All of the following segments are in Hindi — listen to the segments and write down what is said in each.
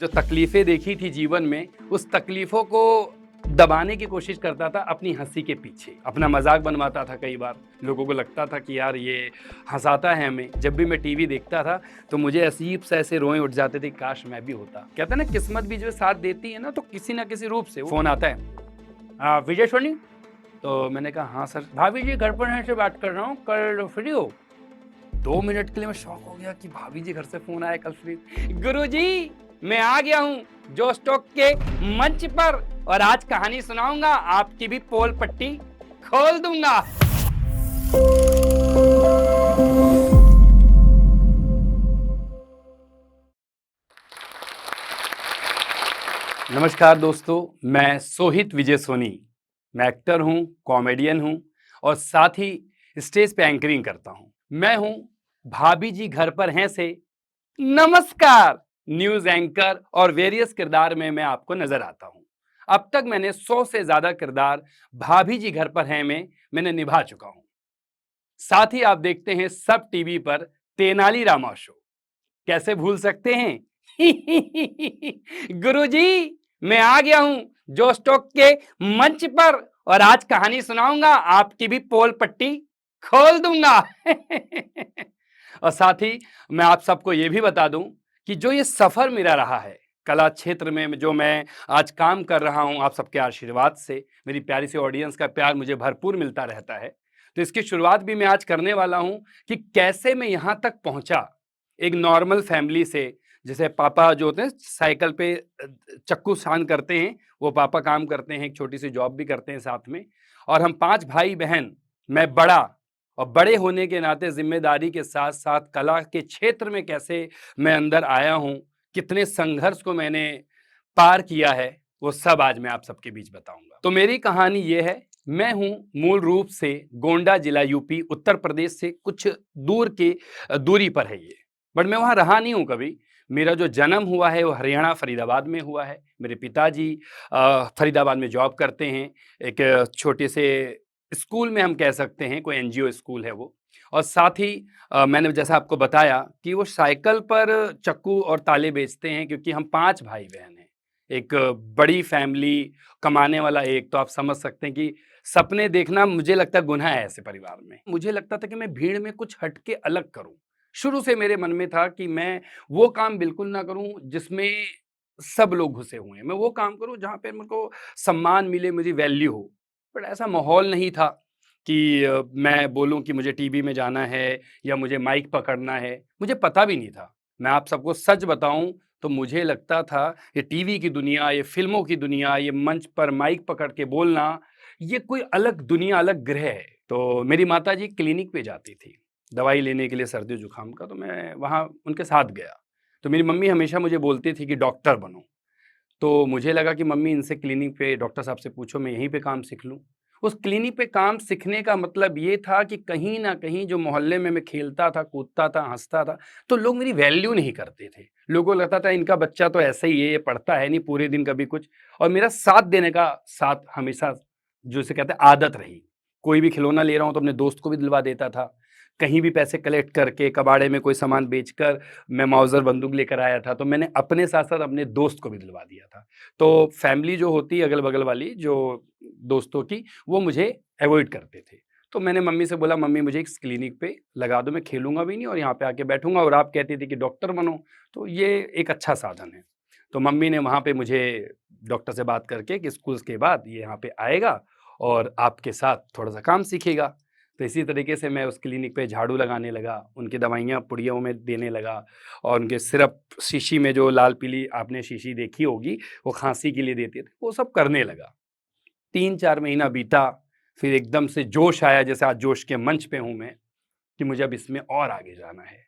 जो तकलीफ़ें देखी थी जीवन में, उस तकलीफ़ों को दबाने की कोशिश करता था अपनी हँसी के पीछे। अपना मज़ाक बनवाता था कई बार। लोगों को लगता था कि यार ये हँसाता है हमें। जब भी मैं टीवी देखता था, तो मुझे अजीब-सा ऐसे रोएँ उठ जाते थे, काश मैं भी होता। कहते हैं ना किस्मत भी जो साथ देती है ना, तो किसी न किसी रूप से फ़ोन आता है। विजय सोनी? तो मैंने कहा हाँ सर। भाभी जी घर पर हैं से बात कर रहा हूँ, कल फ्री हो? 2 मिनट के लिए मैं शॉक हो गया कि भाभी जी घर से फ़ोन आया कल फ्री। गुरुजी, मैं आ गया हूँ जोश टॉक के मंच पर और आज कहानी सुनाऊँगा, आपकी भी पोल पट्टी खोल दूँगा। नमस्कार दोस्तों, मैं सोहित विजय सोनी। मैं एक्टर हूँ, कॉमेडियन हूँ और साथ ही स्टेज पे एंकरिंग करता हूँ। मैं हूँ भाभी जी घर पर हैं से नमस्कार न्यूज़ एंकर और वेरियस किरदार में मैं आपको नज़र आता हूँ। अब तक मैंने 100 से ज़्यादा किरदार भाभी जी घर पर हैं में मैंने निभा चुका हूँ। साथ ही आप देखते हैं सब टीवी पर तेनाली रामा शो। कैसे भूल सकते हैं? गुरुजी, मैं आ गया हूं जोश टॉक के मंच पर और आज कहानी सुनाऊंगा, आपकी भी पोल पट्टी खोल दूंगा। और साथ ही मैं आप सबको यह भी बता दूं कि जो ये सफर मेरा रहा है कला क्षेत्र में, जो मैं आज काम कर रहा हूं, आप सबके आशीर्वाद से, मेरी प्यारी सी ऑडियंस का प्यार मुझे भरपूर मिलता रहता है। तो इसकी शुरुआत भी मैं आज करने वाला हूं कि कैसे मैं यहां तक पहुंचा। एक नॉर्मल फैमिली से, जैसे पापा जो होते हैं साइकिल पे चक्कू सान करते हैं, वो पापा काम करते हैं, एक छोटी सी जॉब भी करते हैं साथ में, और हम 5 भाई बहन, मैं बड़ा, और बड़े होने के नाते जिम्मेदारी के साथ साथ कला के क्षेत्र में कैसे मैं अंदर आया हूं, कितने संघर्ष को मैंने पार किया है, वो सब आज मैं आप सबके बीच बताऊंगा। तो मेरी कहानी ये है, मैं हूं मूल रूप से गोंडा जिला यूपी उत्तर प्रदेश से कुछ दूर की दूरी पर है ये, बट मैं वहाँ रहा नहीं हूँ कभी। मेरा जो जन्म हुआ है वो हरियाणा फरीदाबाद में हुआ है। मेरे पिताजी फरीदाबाद में जॉब करते हैं, एक छोटे से स्कूल में हम कह सकते हैं, कोई एनजीओ स्कूल है वो। और साथ ही मैंने जैसा आपको बताया कि वो साइकिल पर चक्कू और ताले बेचते हैं, क्योंकि हम 5 भाई-बहन हैं। एक बड़ी फैमिली, कमाने वाला एक, तो आप समझ सकते हैं कि सपने देखना मुझे लगता है गुनाह है ऐसे परिवार में। मुझे लगता था कि मैं भीड़ में कुछ हट के अलग करूँ। शुरू से मेरे मन में था कि मैं वो काम बिल्कुल ना करूँ जिसमें सब लोग घुसे हुए हैं। मैं वो काम करूँ जहाँ पे मेरे को सम्मान मिले, मुझे वैल्यू हो। बट ऐसा माहौल नहीं था कि मैं बोलूँ कि मुझे टीवी में जाना है या मुझे माइक पकड़ना है। मुझे पता भी नहीं था। मैं आप सबको सच बताऊँ तो मुझे लगता था ये टीवी की दुनिया, ये फ़िल्मों की दुनिया, ये मंच पर माइक पकड़ के बोलना, ये कोई अलग दुनिया, अलग ग्रह है। तो मेरी माताजी क्लिनिक पे जाती थी, दवाई लेने के लिए सर्दी-जुकाम का, तो मैं वहाँ उनके साथ गया। तो मेरी मम्मी हमेशा मुझे बोलती थी कि डॉक्टर बनो। तो मुझे लगा कि मम्मी इनसे क्लिनिक पे डॉक्टर साहब से पूछो, मैं यहीं पे काम सीख लूँ। उस क्लिनिक पे काम सीखने का मतलब ये था कि कहीं न कहीं जो मोहल्ले में मैं खेलता था, कूदता था, हँसता था, तो लोग मेरी वैल्यू नहीं करते थे। लोगों को लगता था इनका बच्चा तो ऐसा ही है, ये पढ़ता है नहीं पूरे दिन कभी कुछ, और मेरा साथ देने का साथ हमेशा जिसे कहते हैं आदत रही। कोई भी खिलौना ले रहा हूँ तो अपने दोस्त को भी दिलवा देता था। कहीं भी पैसे कलेक्ट करके कबाड़े में कोई सामान बेचकर मैं माउज़र बंदूक लेकर आया था, तो मैंने अपने साथ-साथ अपने दोस्त को भी दिलवा दिया था। तो फैमिली जो होती है अगल-बगल वाली जो दोस्तों की, वो मुझे अवॉइड करते थे। तो मैंने मम्मी से बोला, मम्मी मुझे इस क्लिनिक पे लगा दो, मैं खेलूँगा भी नहीं और यहाँ पे आके बैठूँगा, और आप कहती थी कि डॉक्टर बनो, तो ये एक अच्छा साधन है। तो मम्मी ने वहाँ पे मुझे डॉक्टर से बात करके कि स्कूल्स के बाद ये यहाँ पे आएगा और आपके साथ थोड़ा-सा काम सीखेगा। तो इसी तरीके से मैं उस क्लिनिक पे झाड़ू लगाने लगा, उनकी दवाइयाँ पुड़ियों में देने लगा, और उनके सिरप शीशी में जो लाल-पीली आपने शीशी देखी होगी, वो खाँसी के लिए देते थे, वो सब करने लगा। 3-4 महीना बीता, फिर एकदम से जोश आया, जैसे आज जोश के मंच पे हूँ मैं, कि मुझे अब इसमें और आगे जाना है।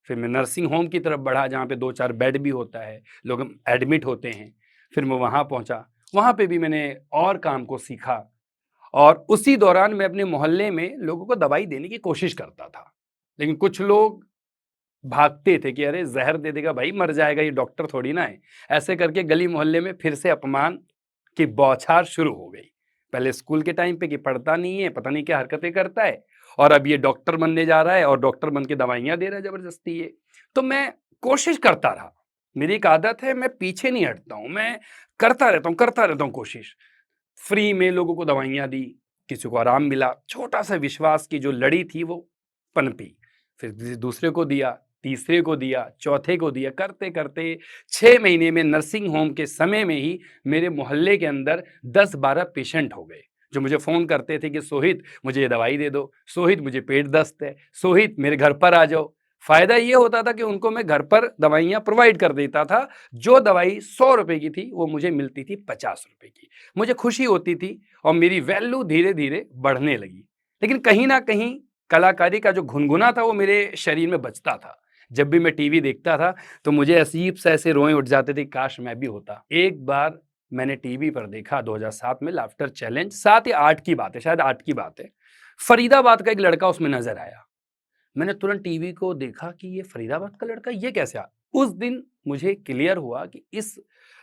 फिर मैं नर्सिंग होम की तरफ बढ़ा, जहाँ पे 2-4 बेड भी होता है, लोग एडमिट होते हैं। फिर मैं वहाँ पहुँचा, वहाँ पे भी मैंने और काम को सीखा, और उसी दौरान मैं अपने मोहल्ले में लोगों को दवाई देने की कोशिश करता था। लेकिन कुछ लोग भागते थे कि अरे ज़हर दे देगा भाई, मर जाएगा, ये डॉक्टर थोड़ी ना है। ऐसे करके गली मोहल्ले में फिर से अपमान की बौछार शुरू हो गई। पहले स्कूल के टाइम पे कि पढ़ता नहीं है, पता नहीं क्या हरकतें करता है, और अब ये डॉक्टर बनने जा रहा है और डॉक्टर बन के दवाइयाँ दे रहा है ज़बरदस्ती ये। तो मैं कोशिश करता रहा, मेरी एक आदत है, मैं पीछे नहीं हटता हूँ, मैं करता रहता हूँ कोशिश। फ्री में लोगों को दवाइयाँ दी, किसी को आराम मिला, छोटा-सा विश्वास की जो लड़ी थी वो पनपी। फिर दूसरे को दिया, तीसरे को दिया, चौथे को दिया, करते-करते 6 महीने में नर्सिंग होम के समय में ही मेरे मोहल्ले के अंदर 10-12 पेशेंट हो गए, जो मुझे फ़ोन करते थे कि सोहित मुझे ये दवाई दे दो, सोहित मुझे पेट दस्त है, सोहित मेरे घर पर आ जाओ। फ़ायदा ये होता था कि उनको मैं घर पर दवाइयाँ प्रोवाइड कर देता था, जो दवाई ₹100 की थी, वो मुझे मिलती थी ₹50 की। मुझे खुशी होती थी और मेरी वैल्यू धीरे-धीरे बढ़ने लगी। लेकिन कहीं न कहीं कलाकारी का जो गुनगुना था वो मेरे शरीर में बचता था। जब भी मैं टीवी देखता था तो मुझे अजीब-सा ऐसे रोएँ उठ जाते थे, काश मैं भी होता। एक बार मैंने टीवी पर देखा 2007 में लाफ्टर चैलेंज 7 या 8 की बात है, शायद 8 की बात है। फरीदाबाद का एक लड़का उसमें नज़र आया। मैंने तुरंत टीवी को देखा कि ये फरीदाबाद का लड़का ये कैसे आ उस दिन मुझे क्लियर हुआ कि इस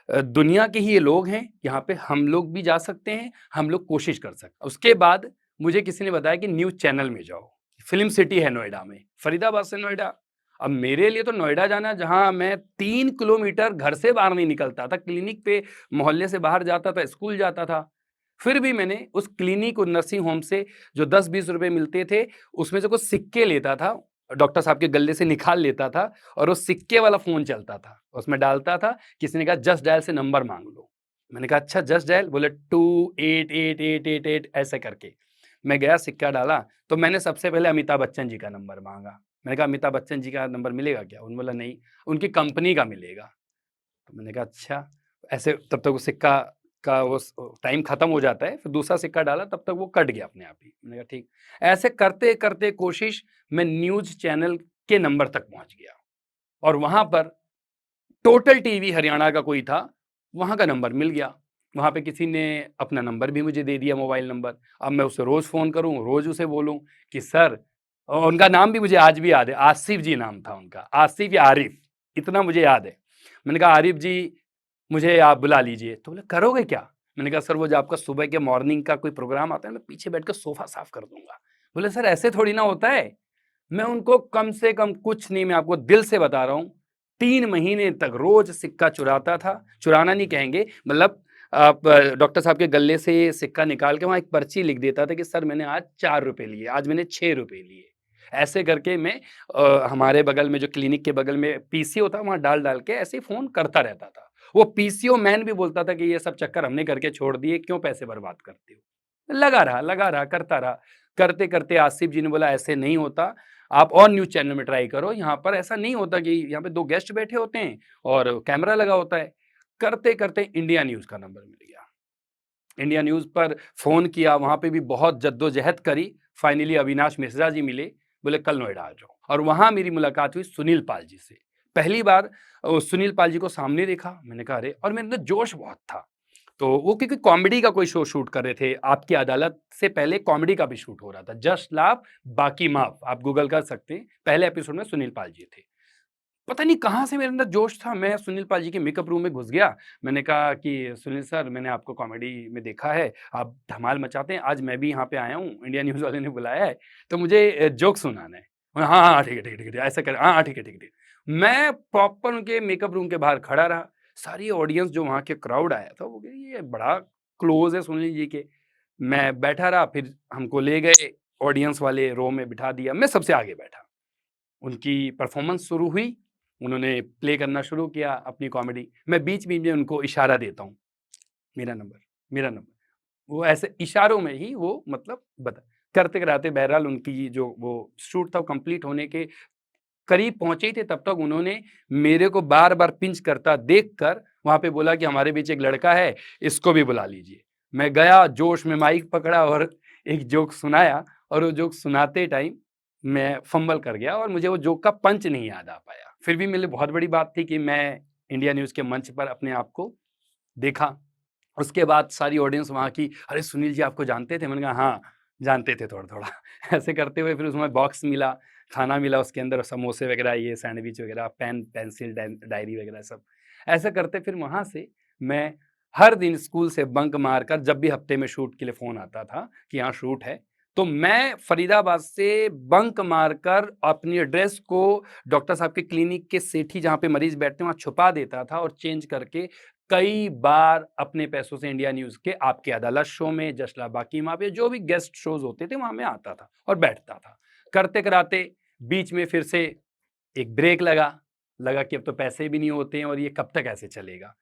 दुनिया के ही ये लोग हैं, यहाँ पे हम लोग भी जा सकते हैं, हम लोग कोशिश कर सकते हैं। उसके बाद मुझे किसी ने बताया कि न्यूज़ चैनल में जाओ, फ़िल्म सिटी है नोएडा में, फरीदाबाद से नोएडा। अब मेरे लिए तो नोएडा जाना जहाँ मैं 3 किलोमीटर घर से बाहर नहीं निकलता था, क्लिनिक पे मोहल्ले से बाहर जाता था, स्कूल जाता था। फिर भी मैंने उस क्लिनिक और नर्सिंग होम से जो 10-20 रुपए मिलते थे, उसमें से कुछ सिक्के लेता था, डॉक्टर साहब के गल्ले से निकाल लेता था और वो सिक्के वाला फ़ोन चलता था। उसमें डालता था, किसी ने कहा जस्ट डायल से नंबर माँग लो। मैंने कहा अच्छा जस्ट डायल? बोले 288888 ऐसे करके। मैं गया सिक्का डाला, तो मैंने सबसे पहले अमिताभ बच्चन जी का नंबर माँगा। मैंने कहा अमिताभ बच्चन जी का नंबर मिलेगा क्या? उन्होंने बोला नहीं, उनकी कंपनी का मिलेगा। तो मैंने कहा अच्छा, ऐसे तब तक वो सिक्का का वो टाइम खत्म हो जाता है, फिर दूसरा सिक्का डाला तब तक वो कट गया अपने आप ही। मैंने कहा ठीक। ऐसे करते-करते कोशिश मैं न्यूज़ चैनल के नंबर तक पहुँच गया और वहाँ पर टोटल टीवी हरियाणा का कोई था, वहाँ का नंबर मिल गया। वहाँ पे किसी ने अपना नंबर भी मुझे दे दिया मोबाइल नंबर। अब मैं उसे रोज़ फ़ोन करूँ, रोज़ उसे बोलूँ कि सर और उनका नाम भी मुझे आज भी याद है, आसिफ़ जी नाम था उनका, आसिफ़ या आरिफ़, इतना मुझे याद है। मैंने कहा आरिफ़ जी मुझे आप बुला लीजिए। तो बोले करोगे क्या? मैंने कहा सर वो जो आपका सुबह के मॉर्निंग का कोई प्रोग्राम आता है, मैं पीछे बैठ के सोफ़ा साफ़ कर दूँगा। बोले सर ऐसे थोड़ी ना होता है। मैं उनको कम से कम कुछ नहीं, मैं आपको दिल से बता रहा हूँ, 3 महीने तक रोज़ सिक्का चुराता था। चुराना नहीं कहेंगे, मतलब आप डॉक्टर साहब के गल्ले से सिक्का निकाल के वहाँ एक पर्ची लिख देता था कि सर मैंने आज ₹4 लिए, आज मैंने ₹6 लिए। ऐसे करके मैं हमारे बगल में जो क्लिनिक के बगल में पीसीओ था, वहाँ डाल-डाल के ऐसे ही फ़ोन करता रहता था। वो पीसीओ मैन भी बोलता था कि ये सब चक्कर हमने करके छोड़ दिए, क्यों पैसे बर्बाद करते हो? लगा रहा, करता रहा। करते-करते आसिफ जी ने बोला ऐसे नहीं होता, आप और न्यूज़ चैनल में ट्राई करो, यहाँ पर ऐसा नहीं होता कि यहाँ पे 2 गेस्ट बैठे होते हैं और कैमरा लगा होता है। करते-करते इंडिया न्यूज़ का नंबर मिल गया। इंडिया न्यूज़ पर फ़ोन किया, वहाँ पे भी बहुत जद्दोजहद करी, फाइनली अविनाश मिश्रा जी मिले, बोले कल नोएडा आ जाओ और वहाँ मेरी मुलाकात हुई सुनील पाल जी से। पहली बार सुनील पाल जी को सामने देखा, मैंने कहा अरे! और मेरे अंदर जोश बहुत था। तो वो क्योंकि कॉमेडी का कोई शो शूट कर रहे थे, आपकी अदालत से पहले कॉमेडी का भी शूट हो रहा था, जस्ट लाफ बाकी माफ, आप गूगल कर सकते हैं। पहले एपिसोड में सुनील पाल जी थे। पता नहीं कहाँ से मेरे अंदर जोश था, मैं सुनील पाल जी के मेकअप रूम में घुस गया। मैंने कहा कि सुनील सर मैंने आपको कॉमेडी में देखा है, आप धमाल मचाते हैं, आज मैं भी यहाँ पे आया हूँ, इंडिया न्यूज़ वाले ने बुलाया है, तो मुझे जोक सुनाना है। हाँ, हाँ, हाँ, ठीक है, ठीक है, ठीक है, ऐसा कर हाँ, हाँ, ठीक है, ठीक है, ठीक है। मैं प्रॉपर उनके मेकअप रूम के बाहर खड़ा रहा, सारी ऑडियंस जो वहाँ के क्राउड आया था, वो कहे ये बड़ा क्लोज़ है सुनील जी के। मैं बैठा रहा, फिर हमको ले गए ऑडियंस वाले रो में बिठा दिया, मैं सबसे आगे बैठा। उनकी परफ़ॉर्मेंस शुरू हुई, उन्होंने प्ले करना शुरू किया अपनी कॉमेडी। मैं बीच-बीच में उनको इशारा देता हूँ, मेरा नंबर, मेरा नंबर। वो ऐसे इशारों में ही वो मतलब बता करते-कराते बहरहाल उनकी जो वो शूट था वो कंप्लीट होने के करीब पहुँचे ही थे, तब तक उन्होंने मेरे को बार-बार पिंच करता देखकर वहाँ पे बोला कि हमारे बीच एक लड़का है, इसको भी बुला लीजिए। मैं गया, जोश में माइक पकड़ा और एक जोक सुनाया और वो जोक सुनाते टाइम मैं फंबल कर गया और मुझे वो जोक का पंच नहीं याद आ पाया। फिर भी मेरे लिए बहुत बड़ी बात थी कि मैं इंडिया न्यूज़ के मंच पर अपने आप को देखा। उसके बाद सारी ऑडियंस वहाँ की, "अरे! सुनील जी आपको जानते थे?" मैंने कहा, "हाँ, जानते थे थोड़ा-थोड़ा।" ऐसे करते हुए फिर उसमें बॉक्स मिला, खाना मिला उसके अंदर समोसे वगैरह, ये सैंडविच वगैरह, पेन, पेंसिल, डायरी वगैरह सब। ऐसा करते फिर वहाँ से मैं हर दिन स्कूल से बंक मारकर जब भी हफ्ते में शूट के लिए फ़ोन आता था कि यहाँ शूट है, तो मैं फरीदाबाद से बंक मारकर अपनी एड्रेस को डॉक्टर साहब के क्लिनिक के सेठी जहाँ पे मरीज बैठते हैं वहाँ छुपा देता था और चेंज करके कई बार अपने पैसों से इंडिया न्यूज़ के आपकी अदालत शो में, जशला बाकी माँ पे जो भी गेस्ट शोज़ होते थे वहाँ मैं आता था और बैठता था। करते-कराते बीच में फिर से एक ब्रेक लगा कि अब तो पैसे भी नहीं होते हैं और ये कब तक ऐसे चलेगा।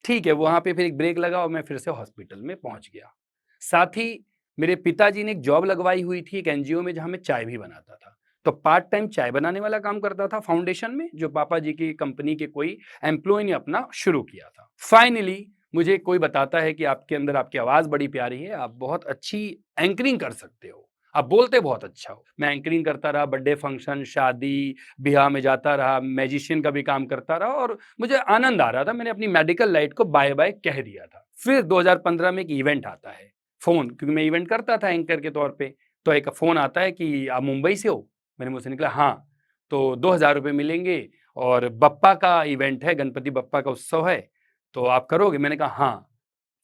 ठीक है, वहाँ पे फिर एक ब्रेक लगा और मैं फिर से हॉस्पिटल में पहुँच गया। साथ ही मेरे पिताजी ने एक जॉब लगवाई हुई थी एक एनजीओ में जहाँ मैं चाय भी बनाता था। तो पार्ट टाइम चाय बनाने वाला काम करता था फाउंडेशन में, जो पापा जी की कंपनी के कोई एम्प्लॉयी ने अपना शुरू किया था। फाइनली मुझे कोई बताता है कि आपके अंदर आपकी आवाज़ बड़ी प्यारी है, आप बहुत अच्छी एंकरिंग कर सकते हो, आप बोलते बहुत अच्छा हो। मैं एंकरिंग करता रहा, बर्थडे फंक्शन, शादी, ब्याह में जाता रहा, मैजिशियन का भी काम करता रहा और मुझे आनंद आ रहा था। मैंने अपनी मेडिकल लाइफ को बाय-बाय कह दिया था। फिर 2015 में एक इवेंट आता है, फ़ोन, क्योंकि मैं इवेंट करता था एंकर के तौर पे, तो एक फ़ोन आता है कि आप मुंबई से हो? मैंने मुँह से निकला हाँ, तो ₹2000 मिलेंगे और बप्पा का इवेंट है, गणपति बप्पा का उत्सव है, तो आप करोगे? मैंने कहा हाँ।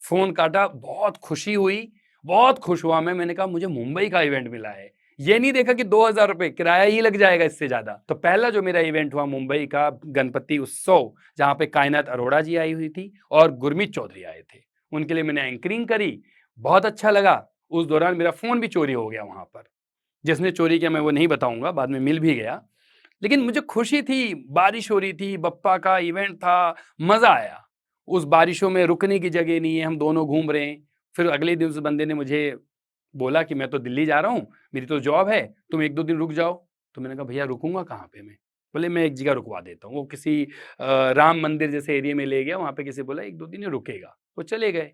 फ़ोन काटा, बहुत खुशी हुई, बहुत खुश हुआ मैंने कहा मुझे मुंबई का इवेंट मिला है। ये नहीं देखा कि ₹2000 किराया ही लग जाएगा इससे ज़्यादा। तो पहला जो मेरा इवेंट हुआ मुंबई का गणपति उत्सव, जहाँ पे कायनात अरोड़ा जी आई हुई थी और गुरमीत चौधरी आए थे। उनके लिए मैंने एंकरिंग करी, बहुत अच्छा लगा। उस दौरान मेरा फ़ोन भी चोरी हो गया वहाँ पर। जिसने चोरी किया मैं वो नहीं बताऊँगा, बाद में मिल भी गया। लेकिन मुझे खुशी थी, बारिश हो रही थी, बप्पा का इवेंट था, मज़ा आया। उस बारिशों में रुकने की जगह नहीं है, हम दोनों घूम रहे हैं। फिर अगले दिन उस बंदे ने मुझे बोला कि मैं तो दिल्ली जा रहा हूँ, मेरी तो जॉब है, तुम 1-2 दिन रुक जाओ। तो मैंने कहा भैया रुकूँगा कहाँ पे मैं? बोले मैं एक जगह रुकवा देता हूँ। वो किसी राम मंदिर जैसे एरिया में ले गया, वहाँ पे किसी बोला 1-2 दिन ही रुकेगा। वो चले गए।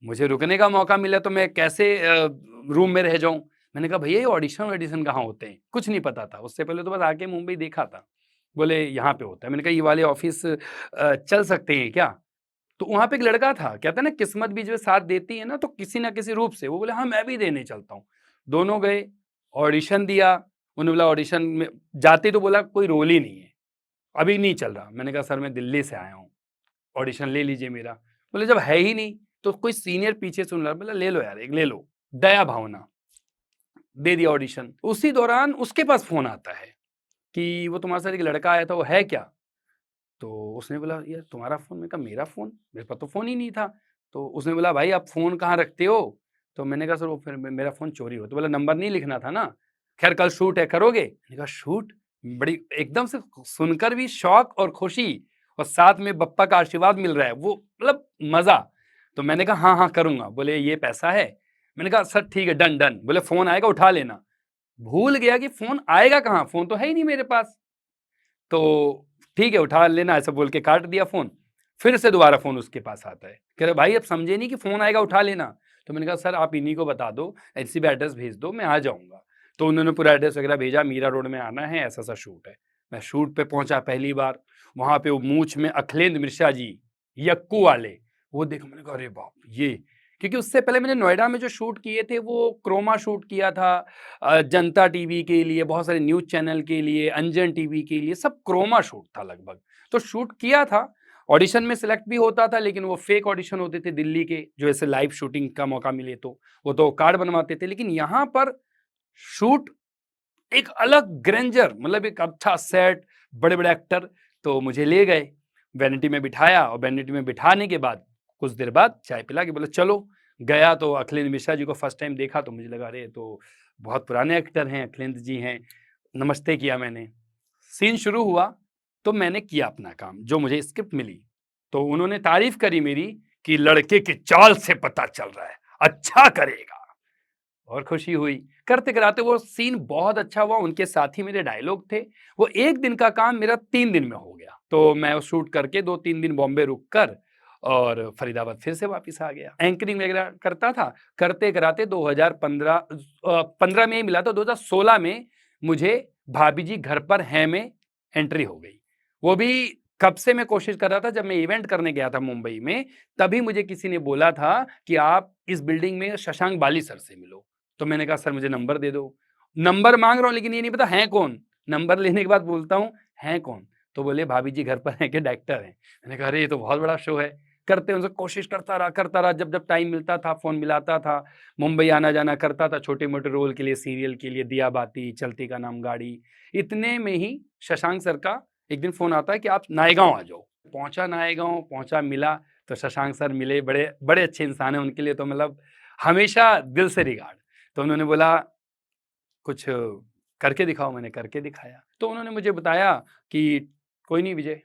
मुझे रुकने का मौका मिला तो मैं कैसे रूम में रह जाऊँ? मैंने कहा भैया ये ऑडिशन-वॉडिशन कहाँ होते हैं? कुछ नहीं पता था। उससे पहले तो बस आके मुंबई देखा था। बोले यहाँ पे होता है। मैंने कहा ये वाले ऑफ़िस चल सकते हैं क्या? तो वहाँ पे एक लड़का था, कहते हैं ना किस्मत भी जो साथ देती है ना तो किसी न किसी रूप से, वो बोले हाँ, मैं भी देने चलता हूँ। दोनों गए, ऑडिशन दिया, उन्होंने बोला ऑडिशन में जाते ही तो बोला कोई रोल ही नहीं है, अभी नहीं चल रहा। मैंने कहा सर मैं दिल्ली से आया हूँ, ऑडिशन ले लीजिए मेरा। बोले जब है ही नहीं, तो कोई सीनियर पीछे सुन रहा है, बोला ले लो यार एक ले लो। दया भावना, दे दिया ऑडिशन। उसी दौरान उसके पास फ़ोन आता है कि वो तुम्हारे साथ एक लड़का आया था, वो है क्या? तो उसने बोला यार तुम्हारा फ़ोन? मैंने कहा मेरा फ़ोन? मेरे पास तो फ़ोन ही नहीं था। तो उसने बोला भाई आप फ़ोन कहाँ रखते हो? तो मैंने कहा सर वो फिर मेरा फ़ोन चोरी हुआ। तो बोला नंबर नहीं लिखना था ना? ख़ैर कल शूट है करोगे? मैंने कहा शूट? बड़ी एकदम से सुनकर भी शौक और खुशी और साथ में बप्पा का आशीर्वाद मिल रहा है, वो मतलब मज़ा। तो मैंने कहा हाँ, हाँ करूँगा। बोले ये पैसा है? मैंने कहा सर ठीक है डन, डन। बोले फ़ोन आएगा उठा लेना। भूल गया कि फ़ोन आएगा कहाँ? फ़ोन तो है ही नहीं मेरे पास। तो ठीक है, उठा लेना ऐसा बोल के काट दिया फ़ोन। फिर से दोबारा फ़ोन उसके पास आता है। कह रहे भाई अब समझे नहीं कि फ़ोन आएगा उठा लेना। तो मैंने कहा सर आप इन्हीं को बता दो, ऐसी भी एड्रेस भेज दो मैं आ जाऊँगा। तो उन्होंने पूरा एड्रेस वगैरह भेजा, मीरा रोड में आना है, ऐसा-ऐसा शूट है। मैं शूट पे पहुँचा पहली बार, वहाँ पे वो मूंछ में अखिलेंद्र मिश्रा जी, यक्कू वाले, वो देखा मैंने कहा अरे बाप! ये क्योंकि उससे पहले मैंने नोएडा में जो शूट किए थे वो क्रोमा शूट किया था जनता टीवी के लिए, बहुत सारे न्यूज़ चैनल के लिए, अंजन टीवी के लिए, सब क्रोमा शूट था लगभग। तो शूट किया था, ऑडिशन में सिलेक्ट भी होता था, लेकिन वो फेक ऑडिशन होते थे दिल्ली के, जो ऐसे लाइव शूटिंग का मौका मिले तो। वो तो कार्ड बनवाते थे, लेकिन यहाँ पर शूट एक अलग ग्रैंडर मतलब एक अच्छा सेट, बड़े-बड़े एक्टर, तो मुझे ले गए, वैनिटी में बिठाया और वैनिटी में बिठाने के बाद कुछ देर बाद चाय पिला के बोले चलो। गया तो अखिलेंद्र मिश्रा जी को फर्स्ट टाइम देखा तो मुझे लगा अरे ये तो बहुत पुराने एक्टर हैं, अखिलेंद्र जी हैं। नमस्ते किया मैंने। सीन शुरू हुआ तो मैंने किया अपना काम, जो मुझे स्क्रिप्ट मिली। तो उन्होंने तारीफ़ करी मेरी कि लड़के की चाल से पता चल रहा है, अच्छा करेगा। और खुशी हुई। करते-कराते वो सीन बहुत अच्छा हुआ, उनके साथ ही मेरे डायलॉग थे। वो 1 दिन का काम मेरा 3 दिन में हो गया। तो मैं वो शूट करके 2-3 दिन बॉम्बे रुक कर और फरीदाबाद फिर से वापस आ गया। एंकरिंग वगैरह करता था, करते-कराते 15 में ही मिला था, 2016 में मुझे भाभी जी घर पर हैं में एंट्री हो गई। वो भी कब से मैं कोशिश कर रहा था, जब मैं इवेंट करने गया था मुंबई में, तभी मुझे किसी ने बोला था कि आप इस बिल्डिंग में शशांक बाली सर से मिलो। तो मैंने कहा सर मुझे नंबर दे दो। नंबर माँग रहा हूँ लेकिन ये नहीं पता हैं कौन? नंबर लेने के बाद बोलता हूँ हैं कौन? तो बोले भाभी जी घर पर हैं के डायरेक्टर हैं। मैंने कहा अरे ये तो बहुत बड़ा शो है। करते उनसे कोशिश करता रहा, जब जब टाइम मिलता था फ़ोन मिलाता था, मुंबई आना-जाना करता था छोटे-मोटे रोल के लिए, सीरियल के लिए, दिया बाती, चलती का नाम गाड़ी। इतने में ही शशांक सर का एक दिन फ़ोन आता है कि आप नायगाँव आ जाओ। पहुँचा नायगाँव, पहुँचा, मिला, तो शशांक सर मिले, बड़े बड़े अच्छे इंसान हैं, उनके लिए तो मतलब हमेशा दिल से रिगार्ड। तो उन्होंने बोला, "कुछ करके दिखाओ।" मैंने करके दिखाया। तो उन्होंने मुझे बताया कि कोई नहीं विजय,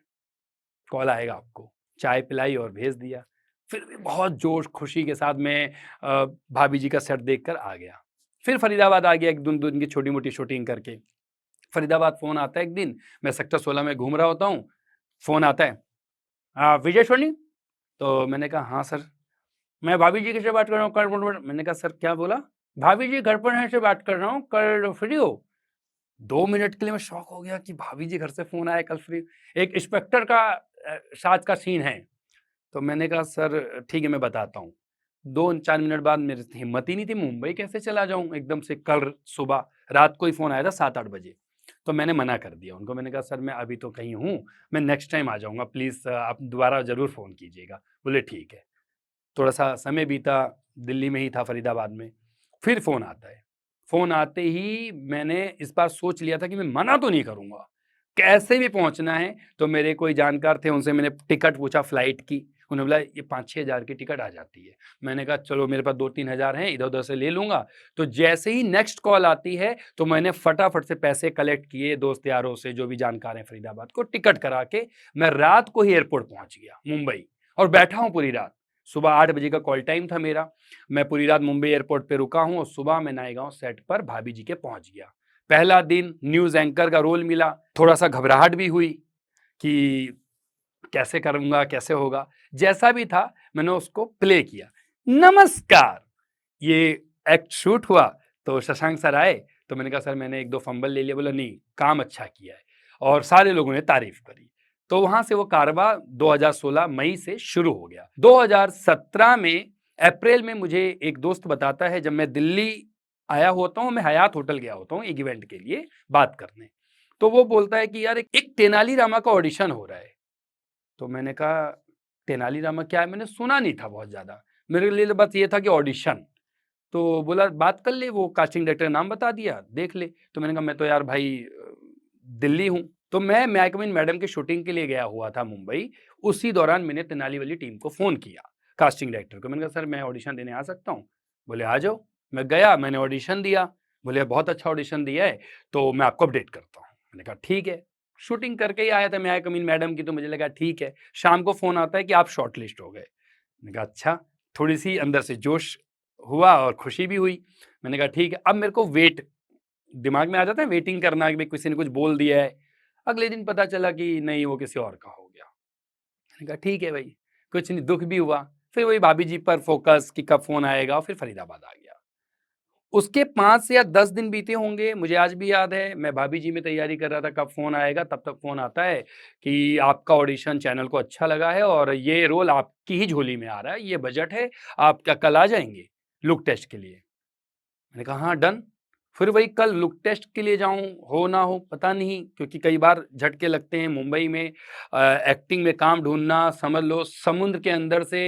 कॉल आएगा आपको। चाय पिलाई और भेज दिया। फिर भी बहुत जोश खुशी के साथ मैं भाभी जी का सेट देखकर आ गया। फिर फरीदाबाद आ गया, 1 दिन की छोटी-मोटी शूटिंग करके। फरीदाबाद फ़ोन आता है एक दिन, मैं सेक्टर 16 में घूम रहा होता हूँ, फ़ोन आता है, विजय सोनी? तो मैंने कहा, "हाँ सर।" "मैं भाभी जी से बात कर रहा हूँ, कल" मैंने कहा, "सर क्या बोला?" "भाभी जी घर पर हैं से बात कर रहा हूँ, कल फ्री हो?" 2 मिनट के लिए मैं शॉक हो गया कि भाभी जी घर से फ़ोन आया, कल फ्री। एक इंस्पेक्टर का साथ का सीन है। तो मैंने कहा, "सर ठीक है, मैं बताता हूँ।" 2-4 मिनट बाद मेरे से हिम्मत ही नहीं थी, मुंबई कैसे चला जाऊँ एकदम से कल सुबह, रात को ही फ़ोन आया था 7-8 बजे। तो मैंने मना कर दिया उनको, मैंने कहा, "सर मैं अभी तो कहीं हूँ, मैं नेक्स्ट टाइम आ जाऊँगा, प्लीज़ आप दोबारा ज़रूर फ़ोन कीजिएगा।" बोले, "ठीक है।" थोड़ा-सा समय बीता, दिल्ली में ही था, फरीदाबाद में। फिर फ़ोन आता है। फ़ोन आते ही मैंने इस बार सोच लिया था कि मैं मना तो नहीं करूँगा, कैसे भी पहुँचना है। तो मेरे कोई जानकार थे, उनसे मैंने टिकट पूछा फ्लाइट की। उन्होंने बोला, "ये 5-6 हज़ार की टिकट आ जाती है।" मैंने कहा, "चलो मेरे पास 2-3 हज़ार हैं, इधर-उधर से ले लूँगा।" तो जैसे ही नेक्स्ट कॉल आती है, तो मैंने फटाफट से पैसे कलेक्ट किए दोस्त यारों से, जो भी जानकार हैं फरीदाबाद को, टिकट करा के मैं रात को ही एयरपोर्ट पहुँच गया, मुंबई, और बैठा हूँ पूरी रात। सुबह 8 बजे का कॉल टाइम था मेरा। मैं पूरी रात मुंबई एयरपोर्ट पे रुका हूँ और सुबह मैं नायगाँव सेट पर भाभी जी के पहुँच गया। पहला दिन न्यूज़ एंकर का रोल मिला, थोड़ा-सा घबराहट भी हुई कि कैसे करूँगा, कैसे होगा? जैसा भी था मैंने उसको प्ले किया। नमस्कार! ये एक्ट शूट हुआ, तो शशांक सर आए, तो मैंने कहा, "सर मैंने 1-2 फंबल ले लिया।" बोला, "नहीं, काम अच्छा किया है।" और सारे लोगों ने तारीफ़ करी। तो वहाँ से वो कारवां 2016 मई से शुरू हो गया। 2017 में अप्रैल में मुझे एक दोस्त बताता है, जब मैं दिल्ली आया होता हूँ, मैं हयात होटल गया होता हूँ एक इवेंट के लिए बात करने। तो वो बोलता है कि यार एक तेनाली रामा का ऑडिशन हो रहा है। तो मैंने कहा, तेनाली रामा क्या है? मैंने सुना नहीं था बहुत ज़्यादा। मेरे लिए तो बस ये था कि ऑडिशन। तो बोला, बात कर ले, वो कास्टिंग डायरेक्टर का नाम बता दिया, देख ले। तो मैंने कहा, मैं तो यार भाई दिल्ली हूँ। तो मैं महकमीन मैडम की शूटिंग के लिए गया हुआ था मुंबई। उसी दौरान मैंने तेनाली वाली टीम को फ़ोन किया, कास्टिंग डायरेक्टर को। मैंने कहा, सर मैं ऑडिशन देने आ सकता हूँ? बोले, आ जाओ। मैं गया, मैंने ऑडिशन दिया। बोले, बहुत अच्छा ऑडिशन दिया है, तो मैं आपको अपडेट करता हूँ। मैंने कहा, ठीक है। शूटिंग करके ही आया था महकमीन मैडम की, तो मुझे लगा ठीक है। शाम को फ़ोन आता है कि आप शॉर्टलिस्ट हो गए। मैंने कहा, अच्छा। थोड़ी-सी अंदर से जोश हुआ और खुशी भी हुई। मैंने कहा, ठीक है। अब मेरे को वेट दिमाग में आ जाता है, वेटिंग करना कि भई किसी ने कुछ बोल दिया है। अगले दिन पता चला कि नहीं, वो किसी और का हो गया। मैंने कहा, ठीक है भई, कुछ नहीं, दुःख भी हुआ। फिर वही भाभी जी पर फ़ोकस कि कब फ़ोन आएगा, और फिर फरीदाबाद आ गया। उसके 5 या 10 दिन बीते होंगे, मुझे आज भी याद है, मैं भाभी जी में तैयारी कर रहा था कब फ़ोन आएगा, तब तक फ़ोन आता है कि आपका ऑडिशन चैनल को अच्छा लगा है और ये रोल आपकी ही झोली में आ रहा है, ये बजट है, आप क्या कल आ जाएँगे लुक टेस्ट के लिए? मैंने कहा, हाँ, डन। फिर वही कल लुक टेस्ट के लिए जाऊँ, हो ना हो पता नहीं, क्योंकि कई बार झटके लगते हैं मुंबई में। एक्टिंग में काम ढूँढना, समझ लो समुद्र के अंदर से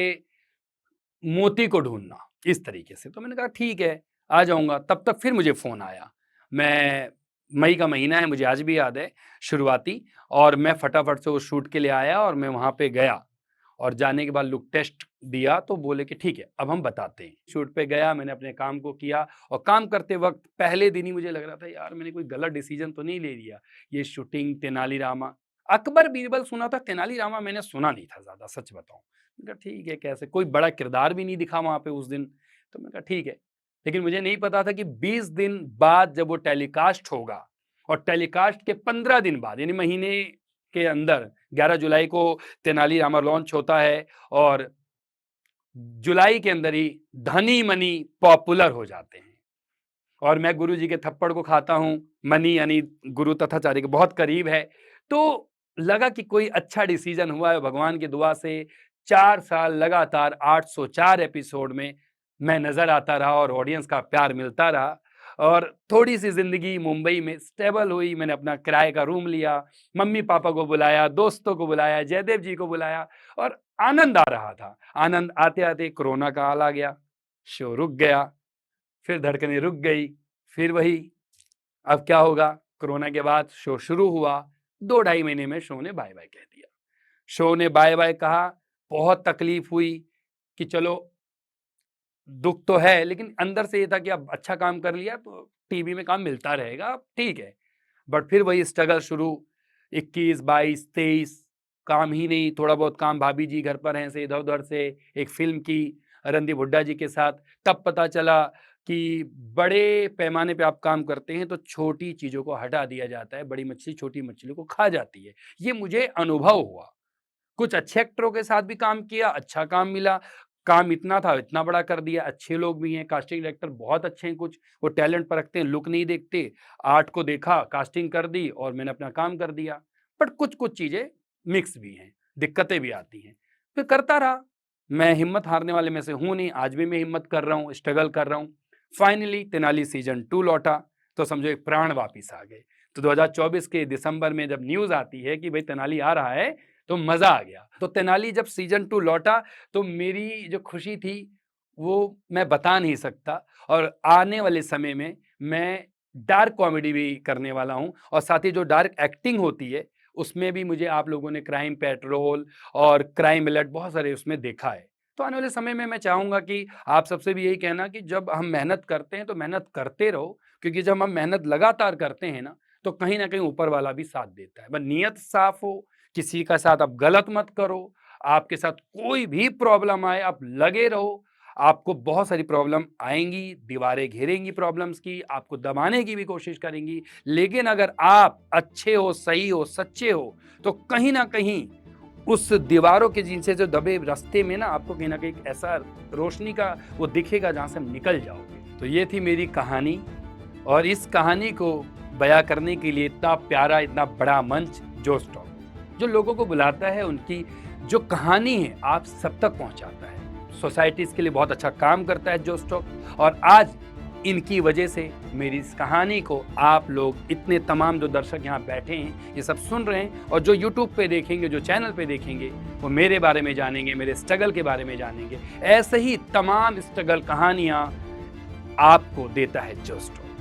मोती को ढूँढना, इस तरीके से। तो मैंने कहा, ठीक है, आ जाऊँगा। तब तक फिर मुझे फ़ोन आया। मैं मई का महीना है, मुझे आज भी याद है, शुरुआती, और मैं फटाफट से उस शूट के लिए आया और मैं वहाँ पे गया, और जाने के बाद लुक टेस्ट दिया, तो बोले कि ठीक है, अब हम बताते हैं। शूट पे गया, मैंने अपने काम को किया, और काम करते वक़्त पहले दिन ही मुझे लग रहा था, यार मैंने कोई गलत डिसीज़न तो नहीं ले लिया। ये शूटिंग तेनालीरामा, अकबर बीरबल सुना था, तेनालीरामा मैंने सुना नहीं था ज़्यादा, सच बताऊँ। मैंने कहा, ठीक है, कैसे, कोई बड़ा किरदार भी नहीं दिखा वहाँ पे उस दिन। तो मैंने कहा, ठीक है। लेकिन मुझे नहीं पता था कि 20 दिन बाद जब वो टेलीकास्ट होगा, और टेलीकास्ट के 15 दिन बाद, यानी महीने के अंदर 11 जुलाई को तेनालीरामा लॉन्च होता है, और जुलाई के अंदर ही धनी-मनी पॉपुलर हो जाते हैं। और मैं गुरुजी के थप्पड़ को खाता हूँ, मनी यानी गुरु तथाचार्य के बहुत करीब है। तो लगा कि कोई अच्छा डिसीज़न हुआ है, भगवान की दुआ से 4 साल लगातार 804 एपिसोड में मैं नज़र आता रहा और ऑडियंस का प्यार मिलता रहा, और थोड़ी-सी ज़िंदगी मुंबई में स्टेबल हुई। मैंने अपना किराए का रूम लिया, मम्मी-पापा को बुलाया, दोस्तों को बुलाया, जयदेव जी को बुलाया, और आनंद आ रहा था। आनंद आते आते कोरोना का हाल आ गया, शो रुक गया, फिर धड़कनें रुक गई, फिर वही अब क्या होगा। कोरोना के बाद शो शुरू हुआ, 2 ढाई महीने में शो ने बाय बाय कह दिया। शो ने बाय बाय कहा, बहुत तकलीफ हुई कि चलो दुख तो है, लेकिन अंदर से ये था कि अब अच्छा काम कर लिया तो टीवी में काम मिलता रहेगा, अब ठीक है। बट फिर वही स्ट्रगल शुरू, 21, 22, 23 काम ही नहीं, थोड़ा बहुत काम भाभी जी घर पर हैं से इधर-उधर से, एक फ़िल्म की रणदीप हुड्डा जी के साथ। तब पता चला कि बड़े पैमाने पे आप काम करते हैं तो छोटी चीज़ों को हटा दिया जाता है, बड़ी मछली छोटी मछली को खा जाती है। ये मुझे अनुभव हुआ। कुछ अच्छे एक्टरों के साथ भी काम किया, अच्छा काम मिला, काम इतना था इतना बड़ा कर दिया, अच्छे लोग भी हैं, कास्टिंग डायरेक्टर बहुत अच्छे हैं कुछ, वो टैलेंट परखते हैं, लुक नहीं देखते, आर्ट को देखा, कास्टिंग कर दी और मैंने अपना काम कर दिया। बट कुछ-कुछ चीज़ें मिक्स भी हैं, दिक्कतें भी आती हैं। फिर करता रहा, मैं हिम्मत हारने वाले में से हूँ नहीं, आज भी मैं हिम्मत कर रहा हूँ, स्ट्रगल कर रहा हूँ। फाइनली तेनाली सीज़न 2 लौटा, तो समझो एक प्राण वापिस आ गए। तो 2024 के दिसंबर में जब न्यूज़ आती है कि भई तेनाली आ रहा है, तो मज़ा आ गया। तो तेनाली जब सीज़न 2 लौटा तो मेरी जो खुशी थी वो मैं बता नहीं सकता, और आने वाले समय में मैं डार्क कॉमेडी भी करने वाला हूँ, और साथ ही जो डार्क एक्टिंग होती है उसमें भी मुझे आप लोगों ने क्राइम पेट्रोल और क्राइम अलर्ट बहुत सारे उसमें देखा है। तो आने वाले समय में मैं चाहूँगा कि आप सबसे भी यही कहना कि जब हम मेहनत करते हैं तो मेहनत करते रहो, क्योंकि जब हम मेहनत लगातार करते हैं ना, तो कहीं न कहीं ऊपर वाला भी साथ देता है। बस नीयत साफ हो, किसी का साथ आप गलत मत करो, आपके साथ कोई भी प्रॉब्लम आए आप लगे रहो, आपको बहुत सारी प्रॉब्लम आएँगी, दीवारें घेरेंगी प्रॉब्लम्स की, आपको दबाने की भी कोशिश करेंगी, लेकिन अगर आप अच्छे हो, सही हो, सच्चे हो, तो कहीं न कहीं उस दीवारों के नीचे जो दबे रास्ते में ना आपको कहीं न कहीं एक ऐसा रोशनी का वो दिखेगा जहाँ से हम निकल जाओगे। तो ये थी मेरी कहानी, और इस कहानी को बयाँ करने के लिए इतना प्यारा, इतना बड़ा मंच जोश टॉक, जो लोगों को बुलाता है, उनकी जो कहानी है आप सब तक पहुंचाता है। सोसाइटीज़ के लिए बहुत अच्छा काम करता है जोश टॉक, और आज इनकी वजह से मेरी इस कहानी को आप लोग इतने तमाम जो दर्शक यहाँ बैठे हैं ये सब सुन रहे हैं, और जो यूट्यूब पे देखेंगे, जो चैनल पे देखेंगे, वो मेरे बारे में जानेंगे, मेरे स्ट्रगल के बारे में जानेंगे। ऐसे ही तमाम स्ट्रगल कहानियाँ आपको देता है जोश टॉक।